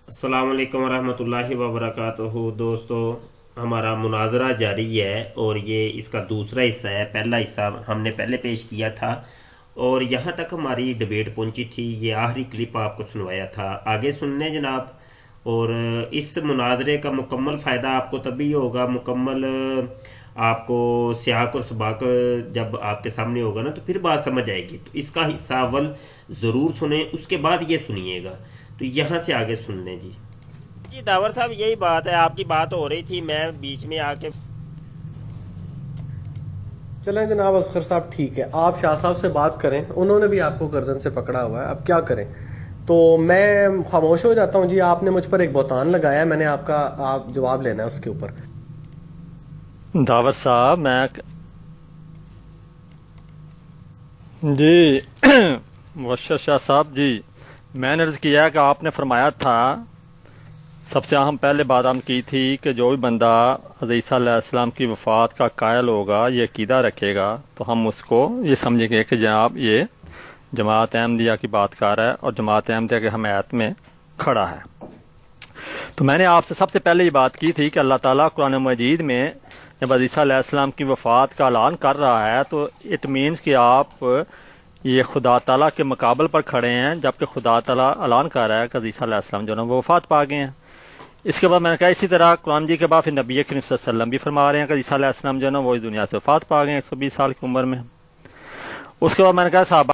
अस्सलाम वालेकुम रहमतुल्लाहि व बरकातुहू। दोस्तों, हमारा मुनाजरा जारी है और ये इसका दूसरा हिस्सा है। पहला हिस्सा हमने पहले पेश किया था और यहाँ तक हमारी डिबेट पहुँची थी। ये आखिरी क्लिप आपको सुनवाया था, आगे सुन लें जनाब। और इस मुनाजरे का मुकम्मल फ़ायदा आपको तभी होगा, मुकम्मल आपको सियाक और सबाक जब आपके सामने होगा ना, तो फिर बात समझ आएगी। तो इसका हिस्सा अव्वल ज़रूर सुने, उसके बाद ये सुनिएगा। तो यहाँ से आगे सुन लें जी। जी दावर साहब, यही बात है, आपकी बात हो रही थी, मैं बीच में आके। चलें जनाब असगर साहब, ठीक है, आप शाह साहब से बात करें, उन्होंने भी आपको गर्दन से पकड़ा हुआ है, अब क्या करें। तो मैं खामोश हो जाता हूँ जी, आपने मुझ पर एक बहतान लगाया है, मैंने आपका आप जवाब लेना है उसके ऊपर। दावत साहब मैं जी मुबशर शाह साहब जी, मैंने अर्ज़ किया कि आपने फरमाया था, सबसे अहम पहले बात हम की थी कि जो भी बंदा हज़रत ईसा अलैहिस्सलाम की वफ़ात का कायल होगा, ये अकीदा रखेगा, तो हम उसको ये समझेंगे कि जनाब ये जमात अहमदिया की बात कर रहा है और जमात अहमदिया के हमायत में खड़ा है। तो मैंने आपसे सबसे पहले ये बात की थी कि अल्लाह ताला कुरान मजीद में जब हज़रत ईसा अलैहिस्सलाम की वफ़ात का ऐलान कर रहा है, तो इट मीन्स कि आप ये खुदा ताला के मुकाबल पर खड़े हैं, जबकि खुदा ताला ऐलान कर रहा है कि हज़रत ईसा अलैहिस्सलाम जो है वो वफ़ात पा गए हैं। इसके बाद मैंने कहा इसी तरह कुरान जी के बाद फिर नबी करीम सल्लल्लाहु अलैहि वसल्लम भी फरमा रहे हैं कि ईसा अलैहिस्सलाम जो है वो इस दुनिया से वफ़ात पा गए 120 साल की उम्र में। उसके बाद मैंने कहा साहबा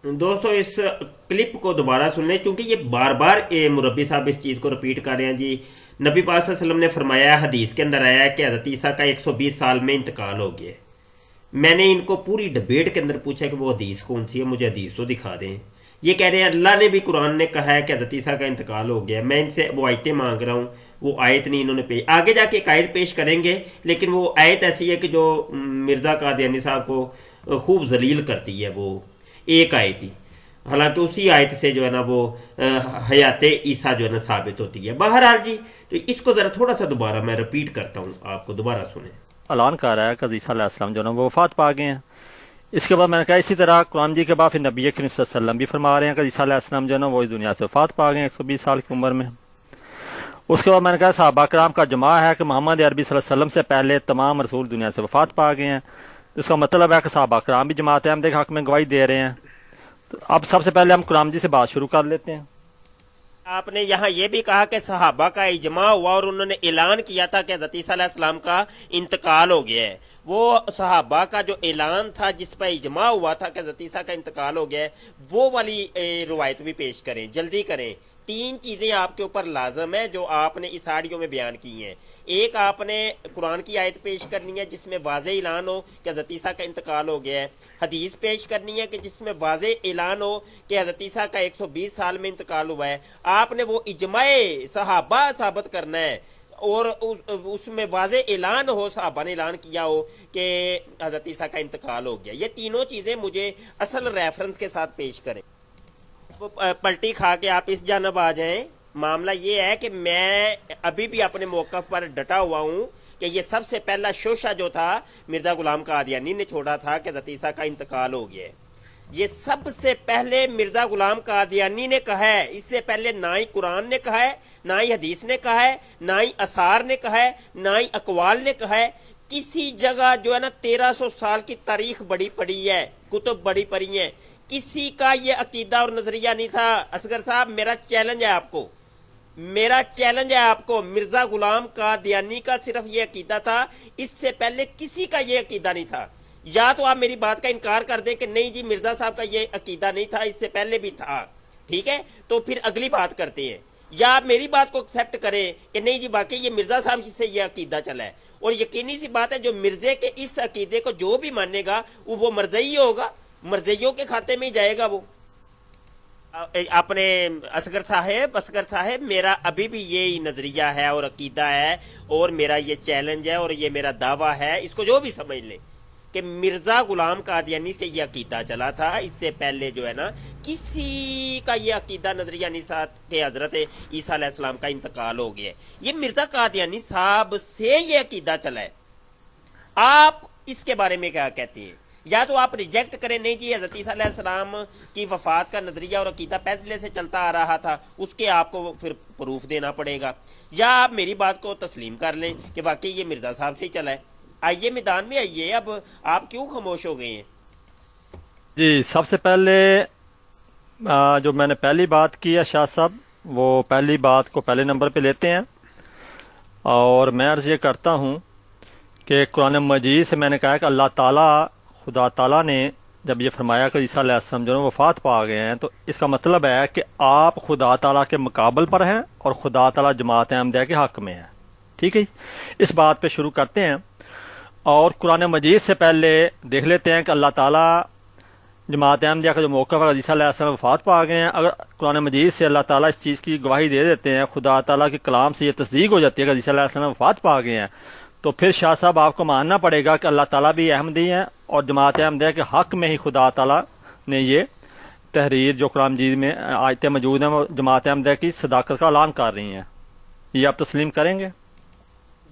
दोस्तों, इस क्लिप को दोबारा सुन लें, क्योंकि ये बार बार मुरब्बी साहब इस चीज़ को रिपीट कर रहे हैं जी। नबी पाक सल्लल्लाहु अलैहि वसल्लम ने फरमाया, हदीस के अंदर आया है कि हज़रत ईसा का 120 साल में इंतकाल हो गया। मैंने इनको पूरी डिबेट के अंदर पूछा कि वो हदीस कौन सी है, मुझे हदीस तो दिखा दें। ये कह रहे हैं अल्लाह ने भी कुरान ने कहा है कि हज़रत ईसा का इंतकाल हो गया। मैं इनसे वो आयतें मांग रहा हूँ, वो आयत नहीं इन्होंने पेश, आगे जाके एक आयत पेश करेंगे, लेकिन वो आयत ऐसी है कि जो मिर्ज़ा कादियानी साहब को खूब जलील करती है। वो एक आयत ही, हालांकि उसी आयत से जो है ना वो हयात ईसा जो है ना साबित होती है। बहरहाल जी, तो इसको ज़रा थोड़ा सा दोबारा मैं रिपीट करता हूँ, आपको दोबारा सुने। ऐलान कर रहा है कि हज़रत ईसा अलैहिस्सलाम जो है वो वफ़ात पा गए हैं। इसके बाद मैंने कहा इसी तरह कुरान जी के बाद फिर नबी करीम सल्लल्लाहु अलैहि वसल्लम भी फरमा रहे हैं कि ईसा अलैहिस्सलाम जो है वो इस दुनिया से वफ़ात पा गए 120 साल की उम्र में। उसके बाद मैंने कहा सहाबा कराम का जमा है कि मोहम्मद अरबी सल्लल्लाहु अलैहि वसल्लम से पहले तमाम रसूल दुनिया से वफ़ात पा गए हैं। इसका मतलब है कि सहाबा कराम भी जमात अहमद के हक़ में गवाही दे रहे हैं। तो अब सबसे पहले हम कुरान जी से बात शुरू कर लेते हैं। आपने यहाँ ये भी कहा कि सहाबा का इजमा हुआ और उन्होंने ऐलान किया था कि हज़रत ईसा अलैहिस्सलाम का इंतकाल हो गया है। वो सहाबा का जो ऐलान था, जिस पर इजमा हुआ था कि हज़रत ईसा का इंतकाल हो गया है, वो वाली रिवायत भी पेश करें, जल्दी करें। तीन चीजें आपके ऊपर लाजम है जो आपने इस ऑडियो में बयान की हैं। एक, आपने कुरान की आयत पेश करनी है जिसमें वाज़े ऐलान हो कि हज़रत ईसा का इंतकाल हो गया है। हदीस पेश करनी है कि जिसमें वाज़े ऐलान हो कि हज़रत ईसा का 120 साल में इंतकाल हुआ है। आपने वो इजमाए सहाबा साबित करना है और उसमें वाज़े ऐलान हो, सहाबा ने ऐलान किया हो कि हज़रत ईसा का इंतकाल हो गया। ये तीनों चीज़ें मुझे असल रेफरेंस के साथ पेश करें। पलटी खा के आप इस जानब आ जाएं। मामला ये है कि मैं अभी भी अपने मौक़िफ़ पर डटा हुआ हूं कि ये सबसे पहला शोशा जो था मिर्ज़ा गुलाम कादियानी ने छोड़ा था कि हज़रत ईसा का इंतकाल हो गया। ये सबसे पहले मिर्ज़ा गुलाम कादियानी ने कहा है, इससे पहले ना ही कुरान ने कहा है, ना ही हदीस ने कहा है, ना ही असार ने कहा है, ना ही अकवाल ने कहा है। किसी जगह जो है ना 1300 साल की तारीख बड़ी पड़ी है, कुतुब बड़ी पड़ी है, किसी का ये अकीदा और नजरिया नहीं था। असगर साहब, मेरा चैलेंज है आपको, मेरा चैलेंज है आपको, मिर्जा गुलाम कादियानी का सिर्फ ये अकीदा था, इससे पहले किसी का ये अकीदा नहीं था। या तो आप मेरी बात का इनकार कर दें कि नहीं जी मिर्जा साहब का ये अकीदा नहीं था, इससे पहले भी था, ठीक है, तो फिर अगली बात करते हैं। या आप मेरी बात को एक्सेप्ट करें कि नहीं जी वाकई ये मिर्जा साहब से ये अकीदा चला है। और यकीनी सी बात है, जो मिर्जे के इस अकीदे को जो भी मानेगा वो मर्जई होगा, मर्जियों के खाते में ही जाएगा वो। अपने असगर साहेब, मेरा अभी भी यही नजरिया है और अकीदा है और मेरा ये चैलेंज है और ये मेरा दावा है, इसको जो भी समझ ले, कि मिर्जा गुलाम कादियानी से ये अकीदा चला था। इससे पहले जो है ना किसी का ये अकीदा नजरिया नहीं था कि हजरत ईसा अलैहिस्सलाम का इंतकाल हो गया। ये मिर्जा कादियानी साहब से ये अकीदा चला है। आप इसके बारे में क्या कहते हैं? یا تو آپ ریجیکٹ کریں نہیں جی حضرت عیسیٰ علیہ السلام کی وفات کا نظریہ اور عقیدہ پہلے سے چلتا آ رہا تھا، اس کے آپ کو پھر پروف دینا پڑے گا، یا آپ میری بات کو تسلیم کر لیں کہ واقعی یہ مرزا صاحب سے ہی چلا ہے۔ آئیے میدان میں آئیے، اب آپ کیوں خاموش ہو گئے ہیں؟ جی سب سے پہلے جو میں نے پہلی بات کی ہے شاہ صاحب، وہ پہلی بات کو پہلے نمبر پہ لیتے ہیں، اور میں عرض یہ کرتا ہوں کہ قرآن مجید سے میں نے کہا کہ اللہ تعالیٰ خدا تعالیٰ نے جب یہ فرمایا کہ عیسیٰ علیہ السلام جو ہے وفات پا گئے ہیں، تو اس کا مطلب ہے کہ آپ خدا تعالیٰ کے مقابل پر ہیں اور خدا تعالیٰ جماعت احمدیہ کے حق میں ہے۔ ٹھیک ہے جی، اس بات پہ شروع کرتے ہیں، اور قرآن مجید سے پہلے دیکھ لیتے ہیں کہ اللہ تعالیٰ جماعت احمدیہ کا جو موقف ہے، عیسیٰ علیہ السلام وفات پا گئے ہیں، اگر قرآن مجید سے اللہ تعالیٰ اس چیز کی گواہی دے دیتے ہیں، خدا تعالیٰ کے کلام سے یہ تصدیق ہو جاتی ہے کہ عیسیٰ علیہ السلام وفات پا گئے ہیں، تو پھر شاہ صاحب آپ کو ماننا پڑے گا کہ اللہ تعالیٰ بھی احمدی ہیں، اور جماعت احمدیہ کے حق میں ہی خدا تعالیٰ نے یہ تحریر جو قرآن مجید میں آیتیں موجود ہیں وہ جماعت احمدیہ کی صداقت کا اعلان کر رہی ہیں۔ یہ آپ تسلیم کریں گے؟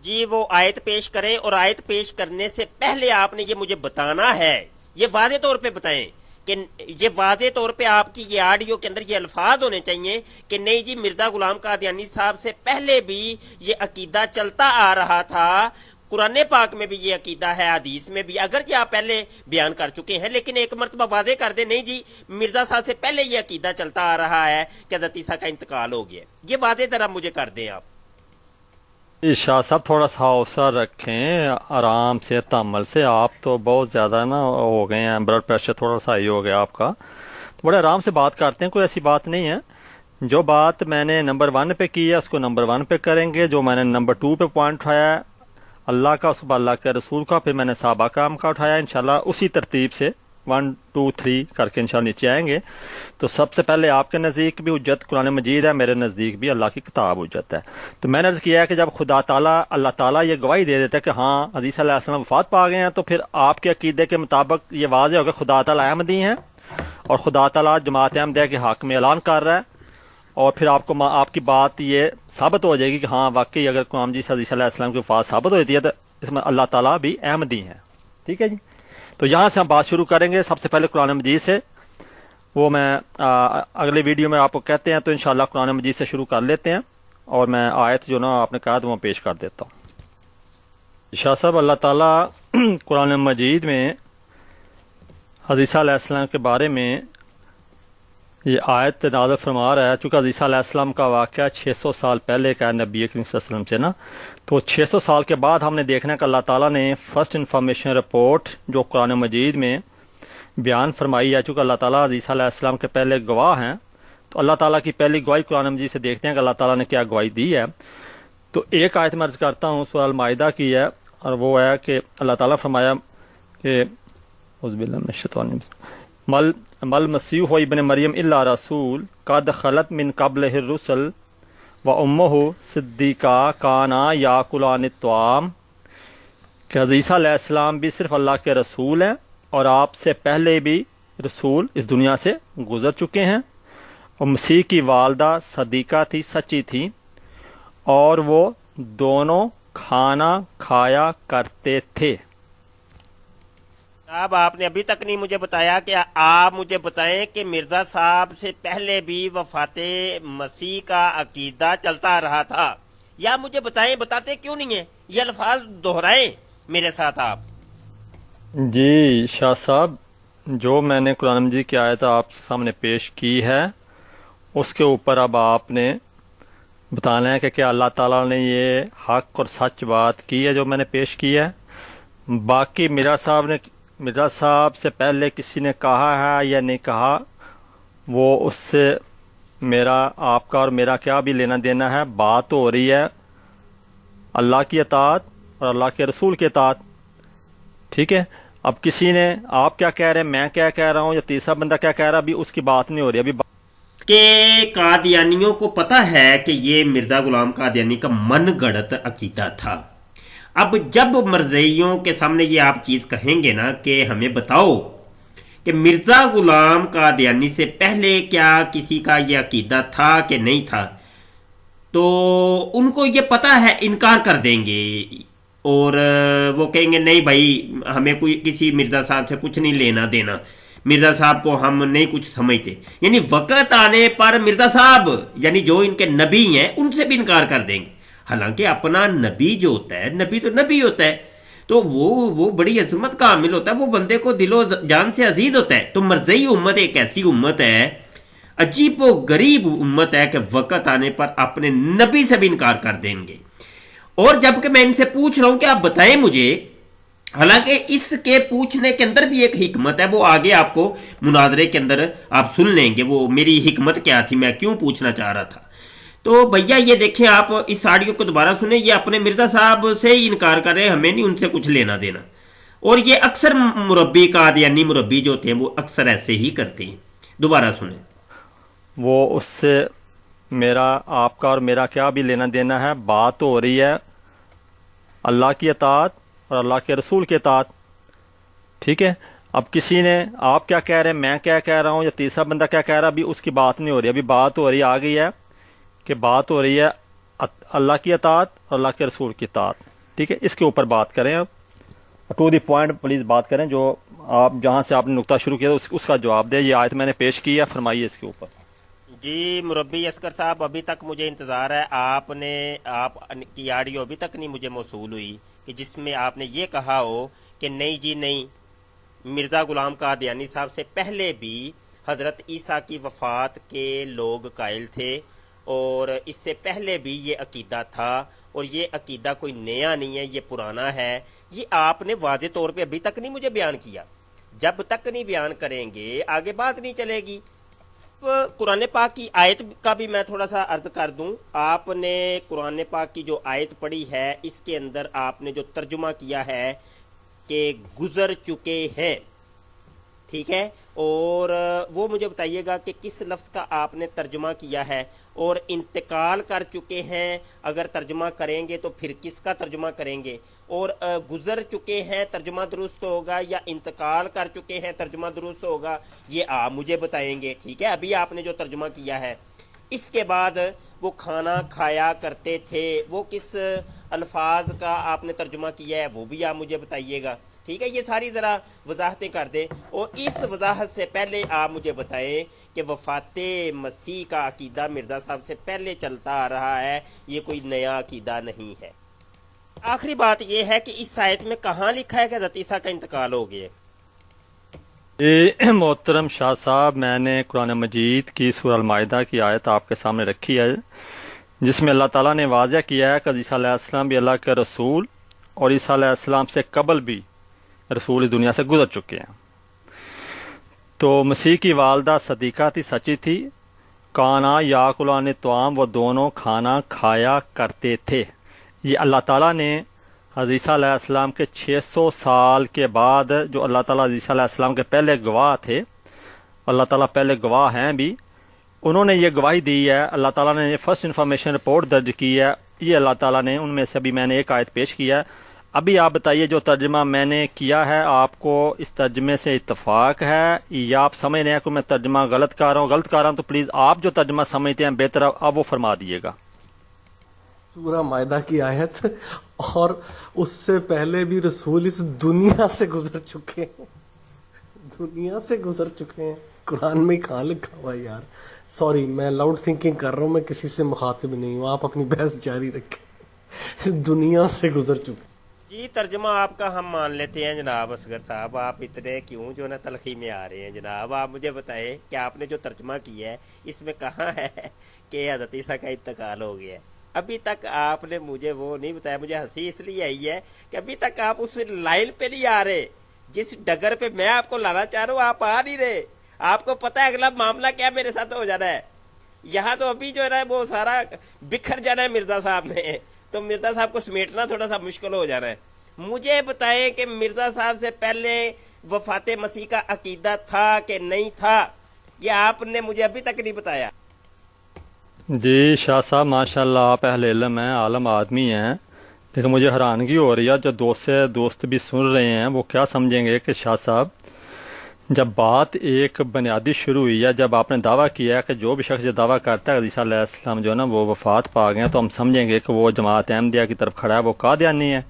جی وہ آیت پیش کریں، اور آیت پیش کرنے سے پہلے آپ نے یہ مجھے بتانا ہے، یہ واضح طور پہ بتائیں کہ یہ واضح طور پہ آپ کی یہ آڈیو کے اندر یہ الفاظ ہونے چاہیے کہ نہیں جی مرزا غلام قادیانی صاحب سے پہلے بھی یہ عقیدہ چلتا آ رہا تھا، قرآن پاک میں بھی یہ عقیدہ ہے، حدیث میں بھی، اگرچہ آپ پہلے بیان کر چکے ہیں، لیکن ایک مرتبہ واضح کر دیں نہیں جی مرزا صاحب سے پہلے یہ عقیدہ چلتا آ رہا ہے کہ حضرت عیسیٰ کا انتقال ہو گیا، یہ واضح طرح مجھے کر دیں آپ۔ شاہ صاحب تھوڑا سا حوصلہ رکھیں، آرام سے تحمل سے، آپ تو بہت زیادہ نا ہو گئے ہیں، بلڈ پریشر تھوڑا سا ہائی ہو گیا آپ کا، تو بڑے آرام سے بات کرتے ہیں، کوئی ایسی بات نہیں ہے۔ جو بات میں نے نمبر 1 پہ کی ہے اس کو نمبر 1 پہ کریں گے، جو میں نے نمبر 2 پہ پوائنٹ اٹھایا ہے اللہ کا، اس پر اللہ کے رسول کا، پھر میں نے صحابہ کرام کا اٹھایا، انشاءاللہ اسی ترتیب سے 1 2 3 کر کے انشاءاللہ نیچے آئیں گے۔ تو سب سے پہلے آپ کے نزدیک بھی حجت قرآن مجید ہے، میرے نزدیک بھی اللہ کی کتاب حجت ہے۔ تو میں نے عرض کیا ہے کہ جب خدا تعالیٰ اللہ تعالیٰ یہ گواہی دے دیتا ہے کہ ہاں عیسیٰ علیہ السلام وفات پا گئے ہیں، تو پھر آپ کے عقیدے کے مطابق یہ واضح ہوگا خدا تعالیٰ احمدی ہیں اور خدا تعالیٰ جماعت احمدیہ کے حق میں اعلان کر رہا ہے، اور پھر آپ کو آپ کی بات یہ ثابت ہو جائے گی کہ ہاں واقعی اگر قرآن مجید سے عیسیٰ علیہ السلام کی وفات ثابت ہو جاتی ہے تو اس میں اللہ تعالیٰ بھی احمدی ہیں۔ ٹھیک ہے جی، تو یہاں سے ہم بات شروع کریں گے سب سے پہلے قرآن مجید سے، وہ میں اگلے ویڈیو میں آپ کو کہتے ہیں، تو انشاءاللہ قرآن مجید سے شروع کر لیتے ہیں، اور میں آیت جو نا آپ نے کہا تو وہ پیش کر دیتا ہوں۔ شاہ صاحب اللہ تعالیٰ قرآن مجید میں حضرت عیسیٰ علیہ السلام کے بارے میں یہ آیت نازل فرما رہا ہے، چونکہ عیسیٰ علیہ السلام کا واقعہ 600 سال پہلے کا ہے نبی کریم صلی اللہ علیہ وسلم سے نا، تو 600 سال کے بعد ہم نے دیکھنا کہ اللہ تعالیٰ نے فرسٹ انفارمیشن رپورٹ جو قرآن مجید میں بیان فرمائی ہے، چونکہ اللہ تعالیٰ عیسیٰ علیہ السلام کے پہلے گواہ ہیں، تو اللہ تعالیٰ کی پہلی گواہی قرآن مجید سے دیکھتے ہیں کہ اللہ تعالیٰ نے کیا گواہی دی ہے۔ تو ایک آیت میں عرض کرتا ہوں سورہ المائدہ کی ہے، اور وہ ہے کہ اللہ تعالیٰ فرمایا کہ اعوذ باللہ من الشیطان الرجیم، مل مسیح ابن مریم الا رسول قد خلت من قبلہ الرسل و امہ صدیقہ کانا یاکلان الطعام، کہ عیسیٰ علیہ السلام بھی صرف اللہ کے رسول ہیں اور آپ سے پہلے بھی رسول اس دنیا سے گزر چکے ہیں، اور مسیح کی والدہ صدیقہ تھی، سچی تھی، اور وہ دونوں کھانا کھایا کرتے تھے۔ اب آپ نے ابھی تک نہیں مجھے بتایا کہ آپ مجھے بتائیں کہ مرزا صاحب سے پہلے بھی وفات مسیح کا عقیدہ چلتا رہا تھا، یا مجھے بتائیں، بتاتے کیوں نہیں ہیں؟ یہ الفاظ دہرائیں میرے ساتھ آپ۔ جی شاہ صاحب، جو میں نے قرآن مجید کی آیت آپ کے سامنے پیش کی ہے اس کے اوپر اب آپ نے بتانا ہے کہ کیا اللہ تعالیٰ نے یہ حق اور سچ بات کی ہے جو میں نے پیش کی ہے۔ باقی مرزا صاحب سے پہلے کسی نے کہا ہے یا نہیں کہا، وہ اس سے میرا آپ کا اور میرا کیا بھی لینا دینا ہے، بات ہو رہی ہے اللہ کی اطاعت اور اللہ کے رسول کی اطاعت۔ ٹھیک ہے، اب کسی نے آپ کیا کہہ رہے ہیں، میں کیا کہہ رہا ہوں، یا تیسرا بندہ کیا کہہ رہا ہے، ابھی اس کی بات نہیں ہو رہی، ابھی کہ قادیانیوں کو پتہ ہے کہ یہ مرزا غلام قادیانی کا من گڑت عقیدہ تھا۔ اب جب مرزائیوں کے سامنے یہ آپ چیز کہیں گے نا کہ ہمیں بتاؤ کہ مرزا غلام قادیانی سے پہلے کیا کسی کا یہ عقیدہ تھا کہ نہیں تھا، تو ان کو یہ پتہ ہے، انکار کر دیں گے، और वो कहेंगे नहीं भाई हमें कोई किसी मिर्ज़ा साहब से कुछ नहीं लेना देना, मिर्ज़ा साहब को हम नहीं कुछ समझते, यानी वक़्त आने पर मिर्ज़ा साहब यानी जो इनके नबी हैं उनसे भी इनकार कर देंगे। हालांकि अपना नबी जो होता है, नबी तो नबी होता है, तो वो बड़ी अजमत का हामिल होता है, वो बंदे को दिलो जान से अजीज होता है। तो मरज़ई उम्मत एक ऐसी उम्मत है, अजीब व गरीब उम्मत है कि वक़्त आने पर अपने नबी से भी इनकार कर देंगे। और जबकि मैं इनसे पूछ रहा हूं कि आप बताएं मुझे, हालांकि इसके पूछने के अंदर भी एक हिकमत है, वो आगे आपको मुनाजरे के अंदर आप सुन लेंगे वो मेरी हिकमत क्या थी, मैं क्यों पूछना चाह रहा था। तो भैया ये देखें, आप इस ऑडियो को दोबारा सुने, ये अपने मिर्ज़ा साहब से ही इनकार कर रहे हैं, हमें नहीं उनसे कुछ लेना देना। और ये अक्सर मुरब्बी कादियानी मुरब्बी जो होते हैं वो अक्सर ऐसे ही करते हैं। दोबारा सुने। वो उससे मेरा आपका और मेरा क्या भी लेना देना है। बात तो हो रही है अल्लाह की अतात और अल्लाह के रसूल की अतात, ठीक है। अब किसी ने आप क्या कह रहे हैं, मैं क्या कह रहा हूँ, या तीसरा बंदा क्या कह रहा है, अभी उसकी बात नहीं हो रही। अभी बात हो रही आ गई है कि बात हो रही है अल्लाह की अतात और अल्लाह के रसूल की अतात, ठीक है। इसके ऊपर बात करें, अब टू द पॉइंट प्लीज़ बात करें। जो आप जहाँ से आपने नुक्ता शुरू किया उसका जवाब दें। ये आयत मैंने पेश की है, फरमाइए इसके ऊपर। जी मुरब्बी असगर साहब, अभी तक मुझे इंतज़ार है आप की ऑडियो अभी तक नहीं मुझे मौसूल हुई कि जिसमें आपने ये कहा हो कि नहीं जी नहीं, मिर्ज़ा गुलाम कादियानी साहब से पहले भी हज़रत ईसा की वफ़ात के लोग कायल थे और इससे पहले भी ये अकीदा था और ये अकीदा कोई नया नहीं है, ये पुराना है। ये आपने वाज़े तौर पे अभी तक नहीं मुझे बयान किया। जब तक नहीं बयान करेंगे आगे बात नहीं चलेगी। कुरान पाक की आयत का भी मैं थोड़ा सा अर्ज कर दूं। आपने कुरान पाक की जो आयत पढ़ी है इसके अंदर आपने जो तर्जुमा किया है कि गुजर चुके हैं, ठीक है, और वो मुझे बताइएगा कि किस लफ्ज़ का आपने तर्जुमा किया है। और इंतकाल कर चुके हैं अगर तर्जुमा करेंगे तो फिर किसका तर्जुमा करेंगे। और गुजर चुके हैं तर्जुमा दुरुस्त होगा या इंतकाल कर चुके हैं तर्जुमा दुरुस्त होगा, ये आप मुझे बताएंगे, ठीक है। अभी आपने जो तर्जुमा किया है, इसके बाद वो खाना खाया करते थे, वो किस अल्फाज का आपने तर्जुमा किया है वो भी आप मुझे बताइएगा, ठीक है। ये सारी ज़रा वजाहतें कर दें। और इस वजाहत से पहले आप मुझे बताएं कि वफ़ात मसीह का अकीदा मिर्ज़ा साहब से पहले चलता आ रहा है, ये कोई नया अकीदा नहीं है। आखिरी बात यह है कि इस आयत में कहाँ लिखा है कि हज़रत ईसा का इंतकाल हो गया। ये मोहतरम शाह साहब, मैंने कुरान मजीद की सूरह अल-माइदा की आयत आपके सामने रखी है जिसमें अल्लाह ताला ने वाज़ह किया है कि ईसा अलैहिस्सलाम भी अल्लाह के रसूल और ईसा अलैहिस्सलाम से कबल भी रसूल इस दुनिया से गुजर चुके हैं। तो मसीह की वालदा सदीका थी, सच्ची थी। काना याकुलान तवाम, वो दोनों खाना खाया करते थे। ये अल्लाह ताला ने हज़रत ईसा अलैहिस्सलाम के 600 साल के बाद, जो अल्लाह ताला हज़रत ईसा अलैहिस्सलाम के पहले गवाह थे, अल्लाह ताला पहले गवाह हैं भी, उन्होंने ये गवाही दी है। अल्लाह ताला ने ये फर्स्ट इन्फॉर्मेशन रिपोर्ट दर्ज की है, ये अल्लाह ताला ने, उनमें से अभी मैंने एक आयत पेश किया है। अभी आप बताइए, जो तर्जमा मैंने किया है आपको इस तर्जमे से इत्तफाक है या आप समझ रहे हैं कि मैं तर्जमा गलत कर रहा हूँ? गलत कर रहा हूँ तो प्लीज़ आप जो तर्जमा समझते हैं बेहतर अब वो फरमा दिएगा। सूरह मायदा की आयत, और उससे पहले भी रसूल इस दुनिया से गुजर चुके हैं, दुनिया से गुजर चुके हैं। कुरान में कहाँ लिखा हुआ है यार? सॉरी, मैं लाउड थिंकिंग कर रहा हूँ, मैं किसी से मुखातिब नहीं हूँ, आप अपनी बहस जारी रखें। दुनिया से गुजर चुके। जी तर्जमा आपका हम मान लेते हैं जनाब असगर साहब, आप इतने क्यों जो ना तलखी में आ रहे हैं जनाब। आप मुझे बताएं कि आपने जो तर्जमा किया है इसमें कहाँ है कि हज़रत ईसा का इंतकाल हो गया है। अभी तक आपने मुझे वो नहीं बताया। मुझे हंसी इसलिए आई है कि अभी तक आप उस लाइन पे नहीं आ रहे जिस डगर पे मैं आपको लाना चाह रहा हूँ, आप आ नहीं रहे। आपको पता है अगला मामला क्या मेरे साथ हो जाना है। यहाँ तो अभी जो है ना वो सारा बिखर जाना है मिर्ज़ा साहब ने, तो मिर्ज़ा साहब को समेटना थोड़ा सा मुश्किल हो जाना है। मुझे बताएं कि मिर्ज़ा साहब से पहले वफ़ात मसीह का अकीदा था कि नहीं था, ये आपने मुझे अभी तक नहीं बताया। जी शाह साहब, माशाल्लाह आप अहले इल्म हैं, आलम आदमी हैं, लेकिन मुझे हैरानगी हो रही है। जो दोस्त से दोस्त भी सुन रहे हैं वो क्या समझेंगे कि शाह साहब जब बात एक बुनियादी शुरू हुई है, जब आपने दावा किया कि जो भी शख्स ये दावा करता है ईसा अलैहिस्सलाम जो है ना वो वफ़ात पा गए हैं, तो हम समझेंगे कि वो जमात अहमदिया की तरफ खड़ा है, वो कादियानी है।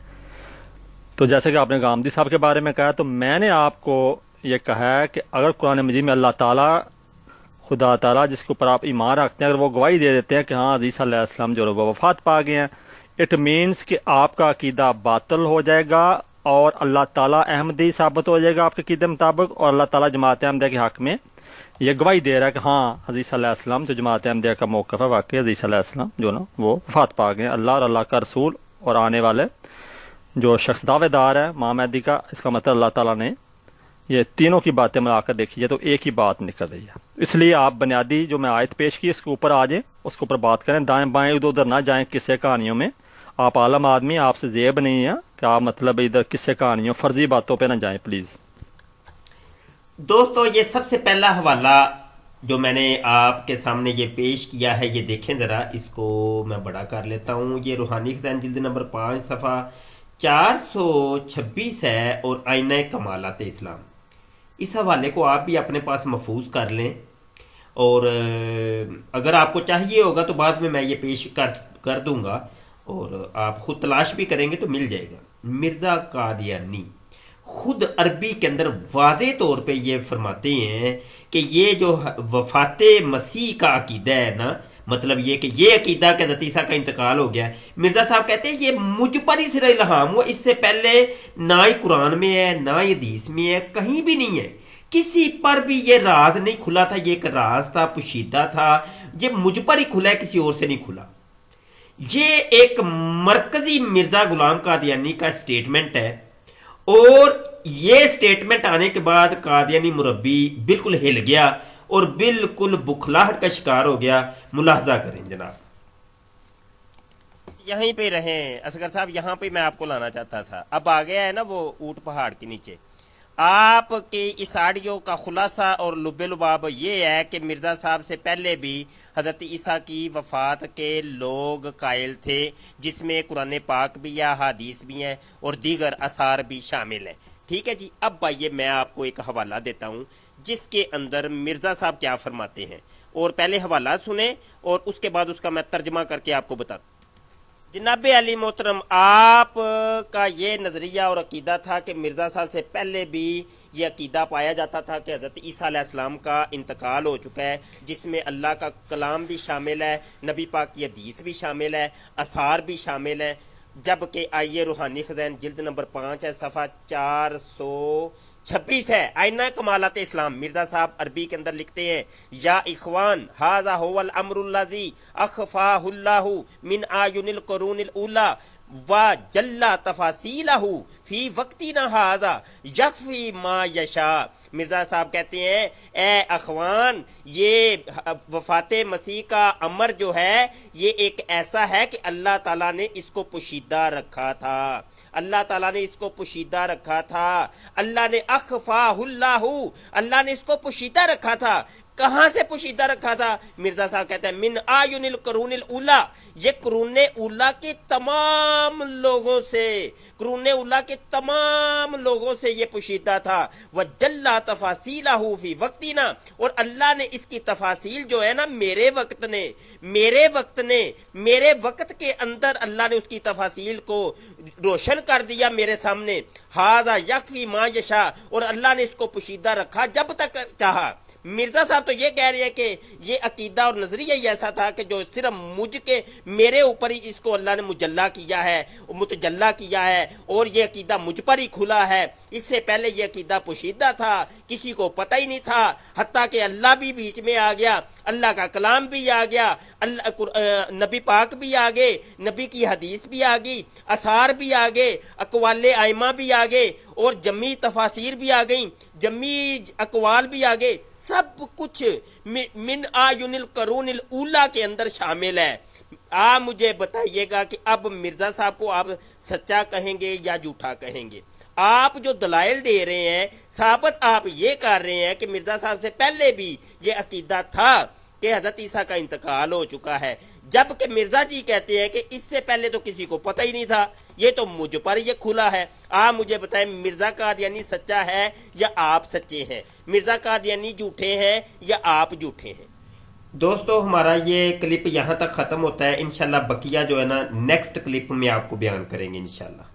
تو جیسے کہ آپ نے گامدی صاحب کے بارے میں کہا، تو میں نے آپ کو یہ کہا ہے کہ اگر قرآن مجید میں اللہ تعالیٰ، خدا تعالیٰ جس کے اوپر آپ ایمان رکھتے ہیں، اگر وہ گواہی دے دیتے ہیں کہ ہاں عیسیٰ علیہ السلام جو ہے وہ وفات پا گئے ہیں، اٹ مینس کہ آپ کا عقیدہ باطل ہو جائے گا اور اللہ تعالیٰ احمدی ثابت ہو جائے گا آپ کے عقیدے مطابق، اور اللہ تعالیٰ جماعت احمدیہ کے حق میں یہ گواہی دے رہا ہے کہ ہاں حدیث علیہ السلام جو جماعت احمدیہ کا موقف ہے، واقعی حدیث علیہ السلام جو نا وہ وفات پا گئے ہیں، اللہ اور اللہ کا رسول اور آنے والے جو شخص دعوے دار ہے ماں مہدی کا، اس کا مطلب اللہ تعالیٰ نے یہ تینوں کی باتیں ملا کر دیکھیے تو ایک ہی بات نکل رہی ہے۔ اس لیے آپ بنیادی جو میں آیت پیش کی اس کے اوپر آ جائیں، اس کے اوپر بات کریں، دائیں بائیں ادھر ادھر نہ جائیں قصے کہانیوں میں۔ آپ عالم آدمی، آپ سے زیب نہیں ہے کہ آپ مطلب ادھر قصے کہانیوں فرضی باتوں پہ نہ جائیں پلیز۔ دوستو یہ سب سے پہلا حوالہ جو میں نے آپ کے سامنے یہ پیش کیا ہے، یہ دیکھیں ذرا، اس کو میں بڑا کر لیتا ہوں۔ یہ روحانی خزائن جلد نمبر 5 صفحہ 426 ہے اور آئینہ کمالات اسلام۔ اس حوالے کو آپ بھی اپنے پاس محفوظ کر لیں، اور اگر آپ کو چاہیے ہوگا تو بعد میں یہ پیش کر دوں گا، اور آپ خود تلاش بھی کریں گے تو مل جائے گا۔ مرزا قادیانی خود عربی کے اندر واضح طور پہ یہ فرماتے ہیں کہ یہ جو وفات مسیح کا عقیدہ ہے نا، مطلب یہ کہ یہ عقیدہ کہ حضرت عیسیٰ کا انتقال ہو گیا ہے، مرزا صاحب کہتے ہیں یہ مجھ پر ہی صرف الہام ہوا، اس سے پہلے نہ ہی قرآن میں ہے نہ ہی حدیث میں ہے، کہیں بھی نہیں ہے، کسی پر بھی یہ راز نہیں کھلا تھا، یہ ایک راز تھا، پوشیدہ تھا، یہ مجھ پر ہی کھلا ہے، کسی اور سے نہیں کھلا۔ یہ ایک مرکزی مرزا غلام قادیانی کا سٹیٹمنٹ ہے، اور یہ سٹیٹمنٹ آنے کے بعد قادیانی مربی بالکل ہل گیا اور بالکل بکھلاہٹ کا شکار ہو گیا۔ ملاحظہ کریں جناب۔ یہیں پہ رہیں اصغر صاحب، یہاں پہ میں آپ کو لانا چاہتا تھا۔ اب آ گیا ہے نا وہ اونٹ پہاڑ کے نیچے۔ آپ کی اس آڈیو کا خلاصہ اور لب لباب یہ ہے کہ مرزا صاحب سے پہلے بھی حضرت عیسیٰ کی وفات کے لوگ قائل تھے، جس میں قرآن پاک بھی ہے، حدیث بھی ہیں اور دیگر آثار بھی شامل ہیں۔ ٹھیک ہے جی، اب آئیے میں آپ کو ایک حوالہ دیتا ہوں جس کے اندر مرزا صاحب کیا فرماتے ہیں، اور پہلے حوالہ سنیں اور اس کے بعد اس کا میں ترجمہ کر کے آپ کو بتاتا ہوں۔ جناب علی محترم، آپ کا یہ نظریہ اور عقیدہ تھا کہ مرزا صاحب سے پہلے بھی یہ عقیدہ پایا جاتا تھا کہ حضرت عیسیٰ علیہ السلام کا انتقال ہو چکا ہے، جس میں اللہ کا کلام بھی شامل ہے، نبی پاک کی حدیث بھی شامل ہے، آثار بھی شامل ہیں۔ جبکہ آئیے روحانی خزائن جلد نمبر 5 ہے، صفحہ 426 ہے، آئینہ کمالات اسلام۔ مرزا صاحب عربی کے اندر لکھتے ہیں، یا اخوان ھذا هو الامر الذی اخفاہ اللہ من اعین القرون الاولی وجل تفاصیلہ فی وقتنا ھذا یکفی ما یشاء۔ مرزا صاحب کہتے ہیں، اے اخوان، یہ وفات مسیح کا امر جو ہے یہ ایک ایسا ہے کہ اللہ تعالیٰ نے اس کو پوشیدہ رکھا تھا، اللہ تعالیٰ نے اس کو پوشیدہ رکھا تھا، اللہ نے اخفاہ اللہ نے اس کو پوشیدہ رکھا تھا۔ کہاں سے پوشیدہ رکھا تھا؟ مرزا صاحب کہتے ہیں من اعین القرون الاولی، یہ قرون اولا کے تمام لوگوں سے، قرون اولا کے تمام لوگوں سے یہ پوشیدہ تھا۔ وجلا تفاصیلہ فی وقتنا، اور اللہ نے اس کی تفاصیل جو ہے نا میرے وقت کے اندر اللہ نے اس کی تفاصیل کو روشن کر دیا میرے سامنے۔ ھذا یکفی ما یشاء، اور اللہ نے اس کو پوشیدہ رکھا جب تک چاہا۔ مرزا صاحب تو یہ کہہ رہے ہیں کہ یہ عقیدہ اور نظریہ ہی ایسا تھا کہ جو صرف میرے اوپر ہی اس کو اللہ نے مجلہ کیا ہے، متجلہ کیا ہے، اور یہ عقیدہ مجھ پر ہی کھلا ہے۔ اس سے پہلے یہ عقیدہ پوشیدہ تھا، کسی کو پتہ ہی نہیں تھا، حتیٰ کہ اللہ بھی بیچ میں آ گیا، اللہ کا کلام بھی آ گیا، نبی پاک بھی آ گئے، نبی کی حدیث بھی آ گئی، آثار بھی آ گئے، اقوال ائمہ بھی آ گئے، اور جمی تفاسیر بھی آ گئیں، جمی اقوال بھی آ گئے، سب کچھ من اعین القرون الاولی کے اندر شامل ہے۔ آپ مجھے بتائیے گا کہ اب مرزا صاحب کو آپ سچا کہیں گے یا جھوٹا کہیں گے؟ آپ جو دلائل دے رہے ہیں، ثابت آپ یہ کر رہے ہیں کہ مرزا صاحب سے پہلے بھی یہ عقیدہ تھا کہ حضرت عیسیٰ کا انتقال ہو چکا ہے، جبکہ مرزا جی کہتے ہیں کہ اس سے پہلے تو کسی کو پتہ ہی نہیں تھا، یہ تو مجھ پر یہ کھلا ہے۔ آپ مجھے بتائیں، مرزا قادیانی سچا ہے یا آپ سچے ہیں؟ مرزا قادیانی جھوٹے ہیں یا آپ جھوٹے ہیں؟ دوستو ہمارا یہ کلپ یہاں تک ختم ہوتا ہے، انشاءاللہ بقیہ جو ہے نا نیکسٹ کلپ میں آپ کو بیان کریں گے انشاءاللہ۔